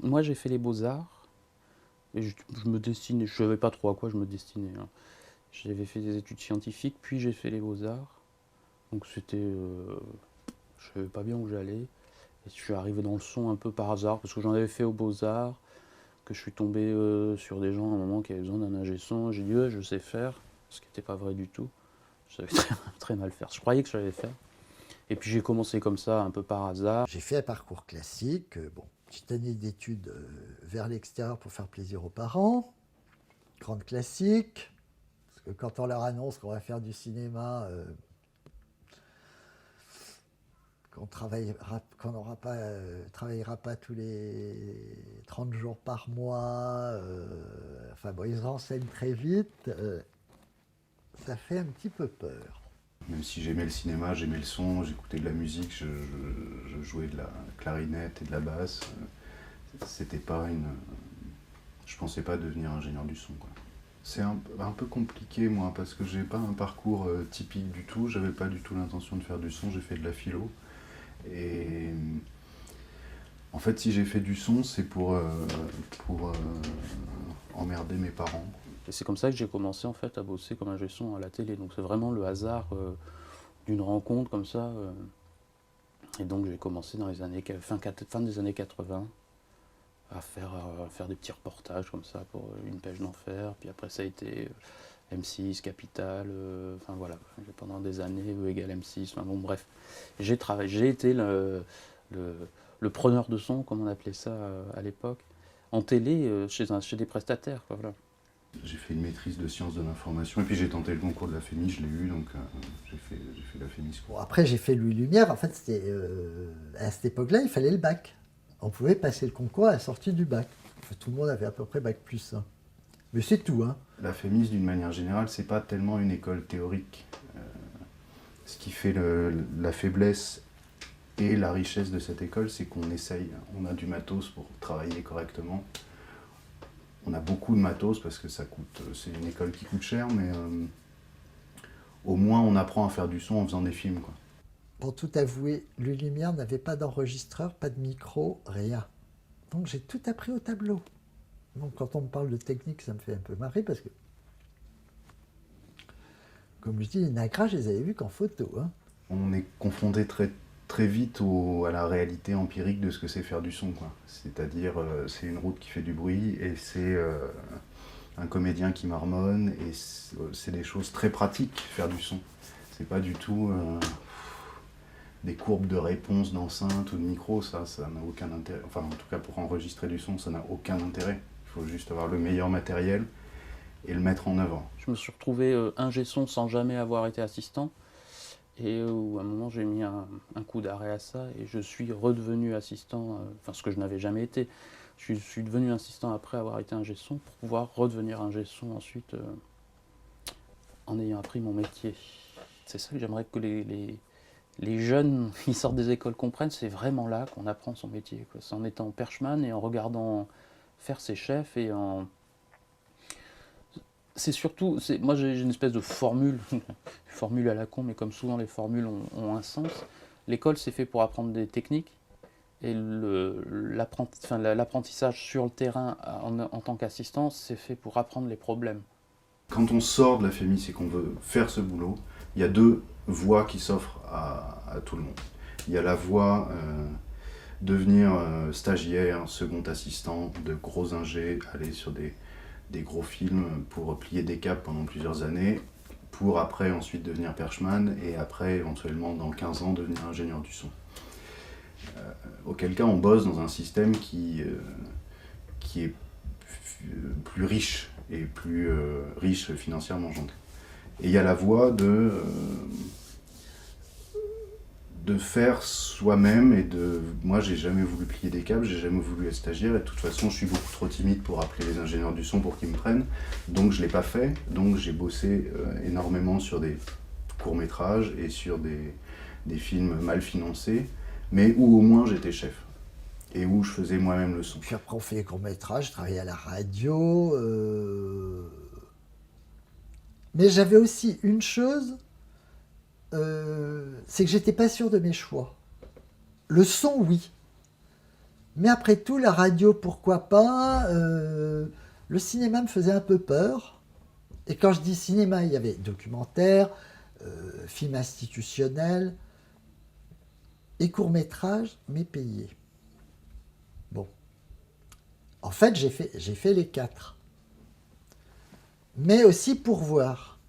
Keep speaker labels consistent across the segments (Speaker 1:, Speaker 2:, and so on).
Speaker 1: Moi, j'ai fait les beaux-arts, et je me destinais, je savais pas trop à quoi je me destinais, hein. J'avais fait des études scientifiques, puis j'ai fait les beaux-arts. Donc c'était... je savais pas bien où j'allais. Et je suis arrivé dans le son un peu par hasard, parce que j'en avais fait aux beaux-arts, que je suis tombé sur des gens à un moment qui avaient besoin d'un ingé son. J'ai dit, ouais, je sais faire, ce qui n'était pas vrai du tout. Je savais très mal faire. Je croyais que je savais faire. Et puis j'ai commencé comme ça, un peu par hasard.
Speaker 2: J'ai fait un parcours classique, bon, petite année d'études vers l'extérieur pour faire plaisir aux parents, grande classique, parce que quand on leur annonce qu'on va faire du cinéma, qu'on n'aura pas, travaillera pas tous les 30 jours par mois, enfin bon, ils renseignent très vite, ça fait un petit peu peur.
Speaker 3: Même si j'aimais le cinéma, j'aimais le son, j'écoutais de la musique, je jouais de la clarinette et de la basse. C'était pas une. Je pensais pas devenir ingénieur du son, quoi. C'est un peu compliqué, moi, parce que j'ai pas un parcours typique du tout. J'avais pas du tout l'intention de faire du son, j'ai fait de la philo. Et en fait, si j'ai fait du son, c'est pour emmerder mes parents.
Speaker 1: Et c'est comme ça que j'ai commencé en fait à bosser comme ingé son à la télé. Donc c'est vraiment le hasard d'une rencontre comme ça. Et donc j'ai commencé dans les années fin des années 80 à faire des petits reportages comme ça pour Une Pêche d'Enfer. Puis après ça a été M6, Capital, enfin voilà, pendant des années, E égale M6, enfin bon bref. J'ai été le, le preneur de son, comme on appelait ça à l'époque, en télé, chez des prestataires, quoi, voilà.
Speaker 3: J'ai fait une maîtrise de sciences de l'information et puis j'ai tenté le concours de la FEMI, je l'ai eu, donc j'ai fait la FEMI.
Speaker 2: Bon, après, j'ai fait Louis Lumière, en fait, à cette époque-là, il fallait le bac. On pouvait passer le concours à la sortie du bac. Enfin, tout le monde avait à peu près bac plus 1. Mais c'est tout, hein.
Speaker 3: La FEMIS, d'une manière générale, c'est pas tellement une école théorique. Ce qui fait la faiblesse et la richesse de cette école, c'est qu'on essaye, on a du matos pour travailler correctement. On a beaucoup de matos parce que ça coûte, c'est une école qui coûte cher, mais au moins on apprend à faire du son en faisant des films, quoi.
Speaker 2: Pour tout avouer, Louis Lumière n'avait pas d'enregistreur, pas de micro, rien. Donc j'ai tout appris au tableau. Donc quand on me parle de technique, ça me fait un peu marrer parce que, comme je dis, les nacras, je les avais vus qu'en photo, hein.
Speaker 3: On est confronté très vite à la réalité empirique de ce que c'est faire du son, quoi. C'est-à-dire, c'est une route qui fait du bruit et c'est un comédien qui marmonne et c'est des choses très pratiques, faire du son. C'est pas du tout des courbes de réponse d'enceinte ou de micro, ça n'a aucun intérêt. Enfin, en tout cas, pour enregistrer du son, ça n'a aucun intérêt. Il faut juste avoir le meilleur matériel et le mettre en œuvre.
Speaker 1: Je me suis retrouvé ingé son sans jamais avoir été assistant. Et à un moment, j'ai mis un coup d'arrêt à ça et je suis redevenu assistant, enfin ce que je n'avais jamais été. Je suis devenu assistant après avoir été ingé son pour pouvoir redevenir ingé son ensuite en ayant appris mon métier. C'est ça que j'aimerais que les jeunes qui sortent des écoles comprennent, c'est vraiment là qu'on apprend son métier, quoi. C'est en étant perchman et en regardant faire ses chefs et en... C'est surtout, moi j'ai une espèce de formule, formule à la con, mais comme souvent les formules ont un sens. L'école c'est fait pour apprendre des techniques et l'apprentissage sur le terrain en tant qu'assistant c'est fait pour apprendre les problèmes.
Speaker 3: Quand on sort de la FEMIS et qu'on veut faire ce boulot, il y a deux voies qui s'offrent à tout le monde. Il y a la voie devenir stagiaire, second assistant, de gros ingés, aller sur des gros films pour plier des caps pendant plusieurs années, pour après ensuite devenir perchman et après éventuellement dans 15 ans devenir ingénieur du son. Auquel cas on bosse dans un système qui est plus riche et plus riche financièrement, j'entends. Et il y a la voie de faire soi-même et de... Moi, j'ai jamais voulu plier des câbles, j'ai jamais voulu être stagiaire et de toute façon, je suis beaucoup trop timide pour appeler les ingénieurs du son pour qu'ils me prennent. Donc, je l'ai pas fait. Donc, j'ai bossé énormément sur des courts-métrages et sur des films mal financés, mais où au moins j'étais chef et où je faisais moi-même le son.
Speaker 2: Puis après, on fait les courts-métrages, je travaillais à la radio. Mais j'avais aussi une chose, c'est que j'étais pas sûr de mes choix. Le son, oui. Mais après tout, la radio, pourquoi pas. Le cinéma me faisait un peu peur. Et quand je dis cinéma, il y avait documentaire, film institutionnel et court-métrage, mais payé. Bon. En fait, j'ai fait les 4. Mais aussi pour voir.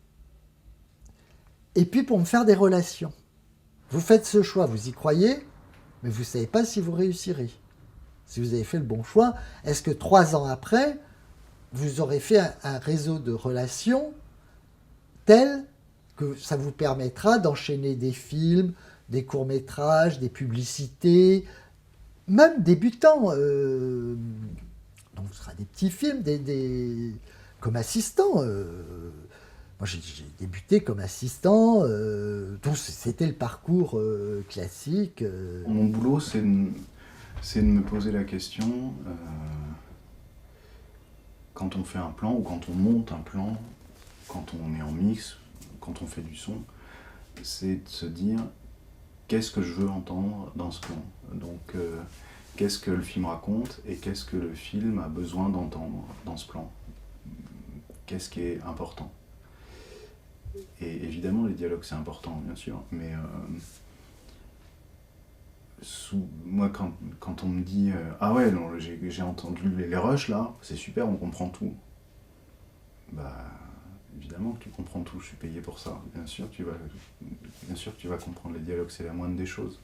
Speaker 2: Et puis pour me faire des relations. Vous faites ce choix, vous y croyez, mais vous ne savez pas si vous réussirez. Si vous avez fait le bon choix, est-ce que 3 ans après, vous aurez fait un réseau de relations tel que ça vous permettra d'enchaîner des films, des courts-métrages, des publicités, même débutants. Donc ce sera des petits films, comme assistant. Moi j'ai débuté comme assistant, donc c'était le parcours classique.
Speaker 3: Mon boulot, c'est de me poser la question, quand on fait un plan ou quand on monte un plan, quand on est en mix, quand on fait du son, c'est de se dire qu'est-ce que je veux entendre dans ce plan. Donc qu'est-ce que le film raconte et qu'est-ce que le film a besoin d'entendre dans ce plan. Qu'est-ce qui est important. Et évidemment les dialogues c'est important bien sûr, mais moi quand on me dit ah ouais non, j'ai entendu les rushs là, c'est super, on comprend tout. Bah évidemment que tu comprends tout, je suis payé pour ça. Bien sûr que tu vas comprendre les dialogues, c'est la moindre des choses.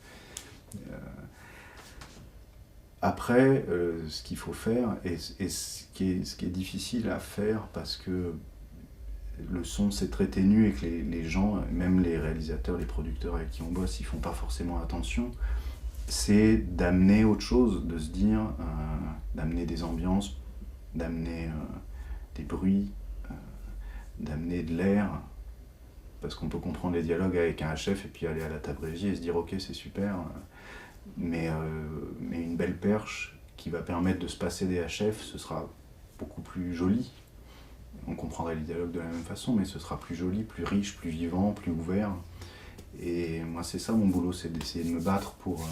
Speaker 3: Après, ce qu'il faut faire, et ce qui est difficile à faire parce que le son c'est très ténu et que les gens, même les réalisateurs, les producteurs avec qui on bosse, ils font pas forcément attention, c'est d'amener autre chose, de se dire, d'amener des ambiances, d'amener des bruits, d'amener de l'air, parce qu'on peut comprendre les dialogues avec un HF et puis aller à la table régie et se dire ok c'est super, mais une belle perche qui va permettre de se passer des HF, ce sera beaucoup plus joli. On comprendra les dialogues de la même façon, mais ce sera plus joli, plus riche, plus vivant, plus ouvert. Et moi c'est ça mon boulot, c'est d'essayer de me battre pour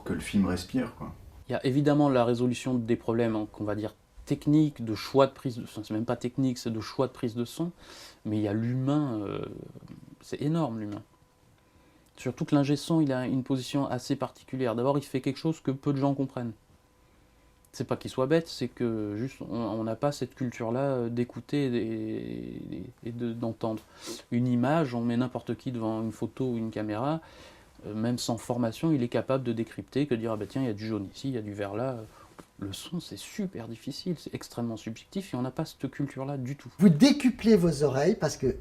Speaker 3: que le film respire, quoi.
Speaker 1: Il y a évidemment la résolution des problèmes, qu'on va dire techniques, de choix de prise de son, c'est même pas technique, c'est de choix de prise de son, mais il y a l'humain, c'est énorme l'humain. Surtout que l'ingé son, il a une position assez particulière. D'abord, il fait quelque chose que peu de gens comprennent. C'est pas qu'il soit bête, c'est que juste on n'a pas cette culture-là d'écouter et d'entendre. Une image, on met n'importe qui devant une photo ou une caméra, même sans formation, il est capable de décrypter, que de dire ah ben tiens, il y a du jaune ici, il y a du vert là. Le son, c'est super difficile, c'est extrêmement subjectif et on n'a pas cette culture-là du tout.
Speaker 2: Vous décuplez vos oreilles parce que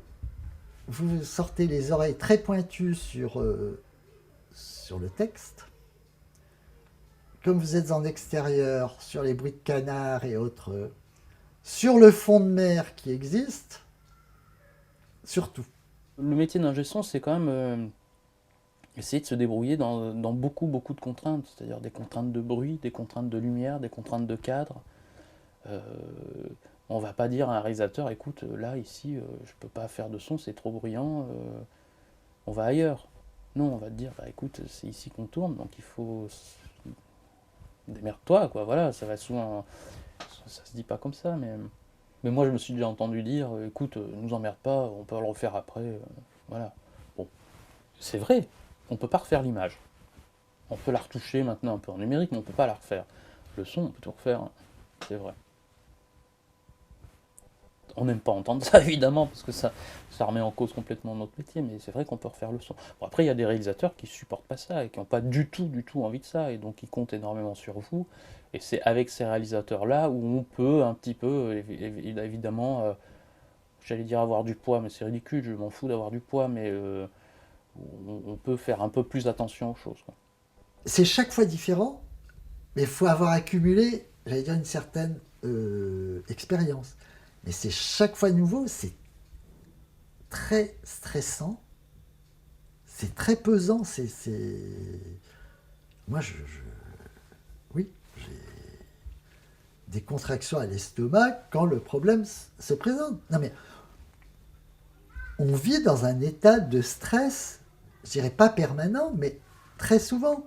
Speaker 2: vous sortez les oreilles très pointues sur le texte. Comme vous êtes en extérieur, sur les bruits de canards et autres, sur le fond de mer qui existe, surtout.
Speaker 1: Le métier d'ingé son, c'est quand même essayer de se débrouiller dans beaucoup de contraintes, c'est-à-dire des contraintes de bruit, des contraintes de lumière, des contraintes de cadre. On va pas dire à un réalisateur, écoute, là, ici, je peux pas faire de son, c'est trop bruyant, on va ailleurs. Non, on va te dire, bah écoute, c'est ici qu'on tourne, donc il faut... Démerde-toi, quoi, voilà, ça va souvent... Ça se dit pas comme ça, mais moi, je me suis déjà entendu dire, écoute, nous emmerde pas, on peut le refaire après, voilà. Bon, c'est vrai, on peut pas refaire l'image. On peut la retoucher maintenant un peu en numérique, mais on peut pas la refaire. Le son, on peut tout refaire, c'est vrai. On n'aime pas entendre ça, évidemment, parce que ça remet en cause complètement notre métier, mais c'est vrai qu'on peut refaire le son. Bon, après, il y a des réalisateurs qui ne supportent pas ça, et qui n'ont pas du tout envie de ça, et donc ils comptent énormément sur vous. Et c'est avec ces réalisateurs-là où on peut un petit peu, évidemment, j'allais dire avoir du poids, mais c'est ridicule, je m'en fous d'avoir du poids, mais on peut faire un peu plus attention aux choses, quoi.
Speaker 2: C'est chaque fois différent, mais il faut avoir accumulé, j'allais dire, une certaine expérience. Mais c'est chaque fois nouveau, c'est très stressant, c'est très pesant, Moi, oui, j'ai des contractions à l'estomac quand le problème se présente. Non mais, on vit dans un état de stress, je dirais pas permanent, mais très souvent.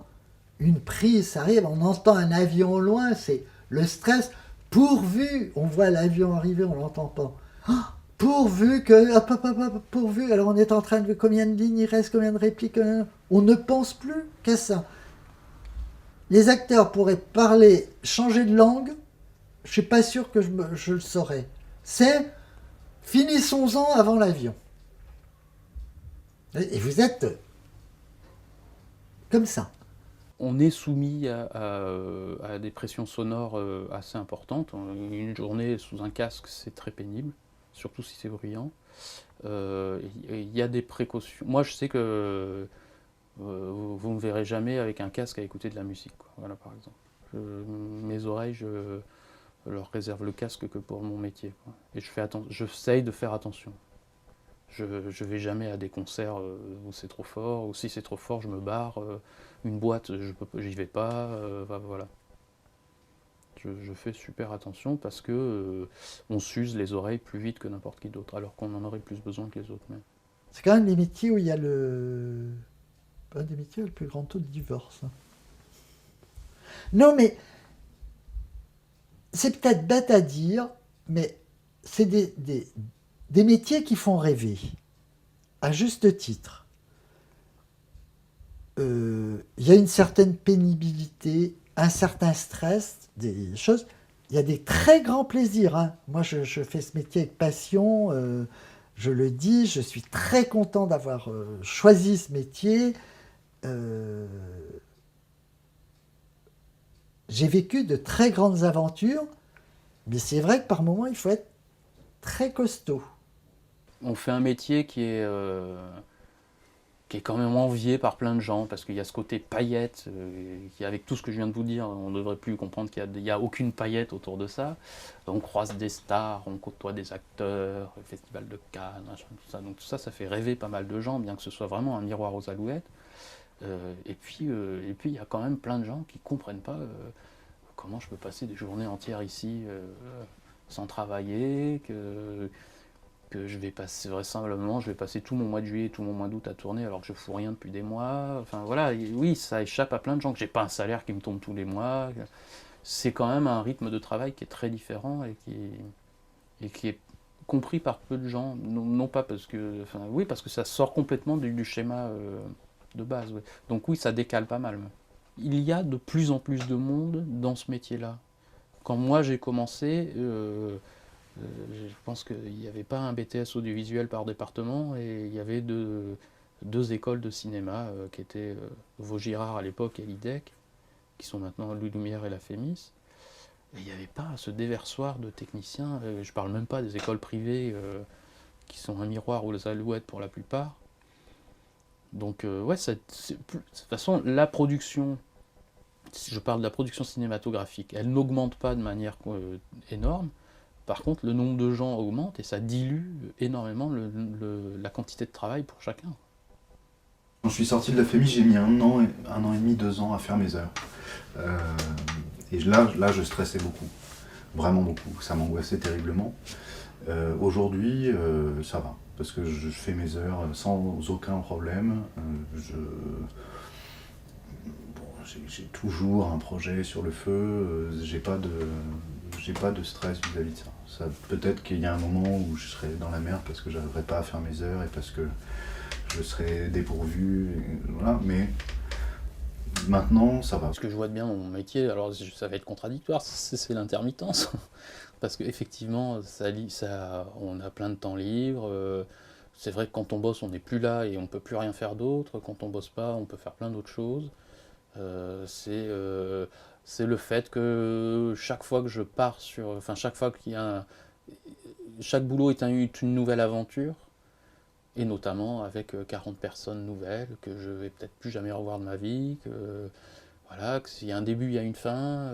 Speaker 2: une prise, ça arrive, on entend un avion au loin, c'est le stress, pourvu, on voit l'avion arriver, on l'entend pas. Ah, pourvu que, hop, hop, hop, hop, pourvu, alors on est en train de, combien de lignes il reste, combien de répliques, on ne pense plus qu'à ça. Les acteurs pourraient parler, changer de langue, je suis pas sûr que je le saurais. C'est, finissons-en avant l'avion. Et vous êtes comme ça.
Speaker 1: On est soumis à des pressions sonores assez importantes. Une journée sous un casque, c'est très pénible, surtout si c'est bruyant. Il y a des précautions. Moi, je sais que vous ne me verrez jamais avec un casque à écouter de la musique, quoi. Voilà, par exemple. Mes oreilles, je leur réserve le casque que pour mon métier, quoi. Et j'essaye de faire attention. Je vais jamais à des concerts où c'est trop fort, ou si c'est trop fort, je me barre. Une boîte, j'y vais pas. Voilà. Je fais super attention parce que on s'use les oreilles plus vite que n'importe qui d'autre, alors qu'on en aurait plus besoin que les autres même.
Speaker 2: C'est quand même les métiers où il y a un des métiers où il y a le plus grand taux de divorce. Non, mais c'est peut-être bête à dire, mais c'est des métiers qui font rêver, à juste titre. Il y a une certaine pénibilité, un certain stress, des choses. Il y a des très grands plaisirs, hein. Moi, je fais ce métier avec passion. Je le dis, je suis très content d'avoir choisi ce métier. J'ai vécu de très grandes aventures, mais c'est vrai que par moments, il faut être très costaud.
Speaker 1: On fait un métier qui est quand même envié par plein de gens, parce qu'il y a ce côté paillette, qui, avec tout ce que je viens de vous dire, on ne devrait plus comprendre qu'il n'y a aucune paillette autour de ça. On croise des stars, on côtoie des acteurs, le festival de Cannes, tout ça. Donc tout ça, ça fait rêver pas mal de gens, bien que ce soit vraiment un miroir aux alouettes. Et puis, il y a quand même plein de gens qui ne comprennent pas comment je peux passer des journées entières ici sans travailler, que je vais passer vraisemblablement, je vais passer tout mon mois de juillet, tout mon mois d'août à tourner alors que je fous rien depuis des mois. Enfin voilà, oui, ça échappe à plein de gens, que j'ai pas un salaire qui me tombe tous les mois. C'est quand même un rythme de travail qui est très différent et qui est compris par peu de gens. Non pas parce que, enfin oui, parce que ça sort complètement du schéma de base. Ouais. Donc oui, ça décale pas mal. Il y a de plus en plus de monde dans ce métier-là. Quand moi j'ai commencé, je pense qu'il n'y avait pas un BTS audiovisuel par département et il y avait deux écoles de cinéma qui étaient Vaugirard à l'époque et l'IDEC, qui sont maintenant Louis Lumière et la Fémis. Et il n'y avait pas ce déversoir de techniciens. Je ne parle même pas des écoles privées qui sont un miroir aux alouettes pour la plupart. Donc ouais, de toute façon, la production, si je parle de la production cinématographique, elle n'augmente pas de manière énorme. Par contre, le nombre de gens augmente et ça dilue énormément la quantité de travail pour chacun.
Speaker 3: Quand je suis sorti de la famille, j'ai mis un an et demi, 2 ans à faire mes heures. Et là, je stressais beaucoup. Vraiment beaucoup. Ça m'angoissait terriblement. Aujourd'hui, ça va. Parce que je fais mes heures sans aucun problème. J'ai toujours un projet sur le feu. J'ai pas de stress vis-à-vis de ça. Peut-être qu'il y a un moment où je serai dans la merde parce que j'arriverai pas à faire mes heures et parce que je serai dépourvu. Voilà. Mais maintenant, ça va.
Speaker 1: Ce que je vois de bien dans mon métier, alors ça va être contradictoire, c'est l'intermittence. Parce qu'effectivement, on a plein de temps libre. C'est vrai que quand on bosse, on n'est plus là et on ne peut plus rien faire d'autre. Quand on bosse pas, on peut faire plein d'autres choses. C'est le fait que chaque fois que je pars enfin chaque fois chaque boulot est une nouvelle aventure, et notamment avec 40 personnes nouvelles que je vais peut-être plus jamais revoir de ma vie, voilà, que s'il y a un début, il y a une fin,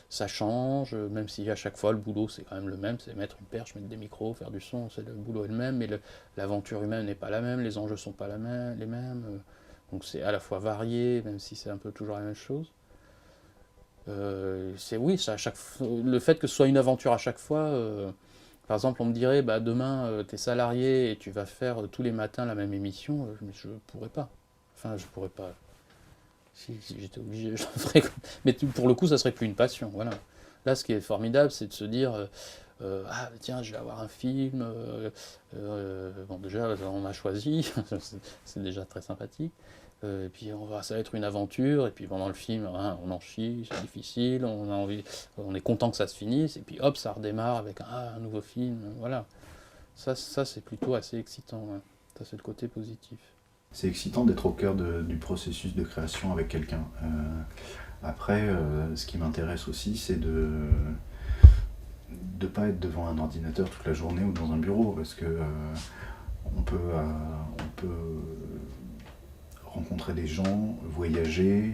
Speaker 1: ça change, même si à chaque fois le boulot c'est quand même le même, c'est mettre une perche, mettre des micros, faire du son, le boulot est le même, mais l'aventure humaine n'est pas la même, les enjeux sont pas les mêmes. Donc c'est à la fois varié, même si c'est un peu toujours la même chose. Le fait que ce soit une aventure à chaque fois. Par exemple, on me dirait, bah, demain, tu es salarié et tu vas faire tous les matins la même émission, mais je pourrais pas. Enfin, je pourrais pas. Si j'étais obligé, je le ferais. Mais pour le coup, ça serait plus une passion. Voilà. Là, ce qui est formidable, c'est de se dire ah, tiens, je vais avoir un film. Bon, déjà, on m'a choisi. C'est déjà très sympathique. Et puis, ça va être une aventure. Et puis, pendant le film, hein, on en chie, c'est difficile. On a envie, on est content que ça se finisse. Et puis, hop, ça redémarre avec un nouveau film. Voilà. Ça c'est plutôt assez excitant. Ouais. Ça, c'est le côté positif.
Speaker 3: C'est excitant d'être au cœur du processus de création avec quelqu'un. Après, ce qui m'intéresse aussi, c'est de ne pas être devant un ordinateur toute la journée ou dans un bureau, parce que on peut rencontrer des gens, voyager,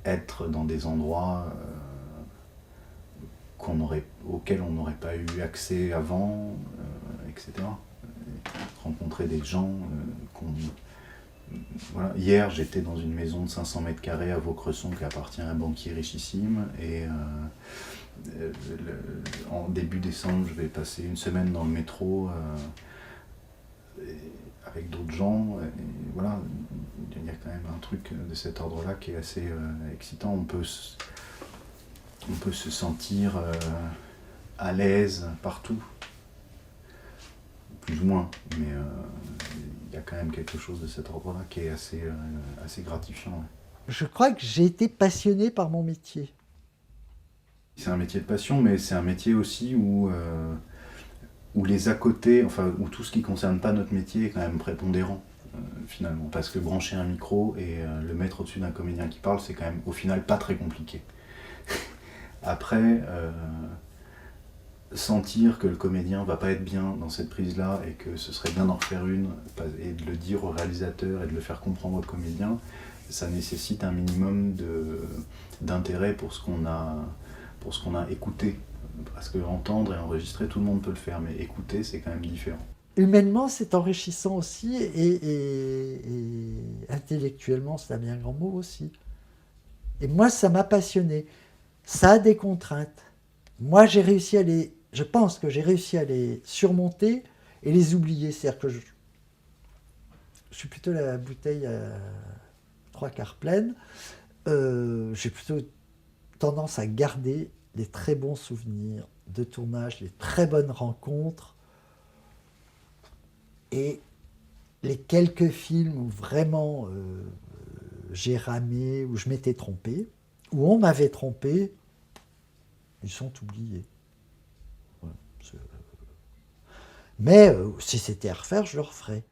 Speaker 3: être dans des endroits auxquels on n'aurait pas eu accès avant, etc. Rencontrer des gens voilà. Hier, j'étais dans une maison de 500 mètres carrés à Vaucresson qui appartient à un banquier richissime. Et en début décembre, je vais passer une semaine dans le métro avec d'autres gens. Et voilà, il y a quand même un truc de cet ordre-là qui est assez excitant. On peut se sentir à l'aise partout. Plus ou moins, mais il y a quand même quelque chose de cet ordre-là qui est assez gratifiant. Ouais.
Speaker 2: Je crois que j'ai été passionné par mon métier.
Speaker 3: C'est un métier de passion, mais c'est un métier aussi où les à côté, enfin où tout ce qui ne concerne pas notre métier est quand même prépondérant, finalement. Parce que brancher un micro et le mettre au-dessus d'un comédien qui parle, c'est quand même au final pas très compliqué. Après, sentir que le comédien va pas être bien dans cette prise-là et que ce serait bien d'en refaire une et de le dire au réalisateur et de le faire comprendre au comédien, ça nécessite un minimum d'intérêt pour ce qu'on a écouté. Parce que entendre et enregistrer, tout le monde peut le faire, mais écouter, c'est quand même différent.
Speaker 2: Humainement, c'est enrichissant aussi et intellectuellement, c'est un bien grand mot aussi. Et moi, ça m'a passionné. Ça a des contraintes. Moi, je pense que j'ai réussi à les surmonter et les oublier. C'est-à-dire que je suis plutôt la bouteille à 3/4 pleine. J'ai plutôt tendance à garder les très bons souvenirs de tournage, les très bonnes rencontres et les quelques films où vraiment j'ai ramé, où je m'étais trompé, où on m'avait trompé, ils sont oubliés. Mais si c'était à refaire, je le referais.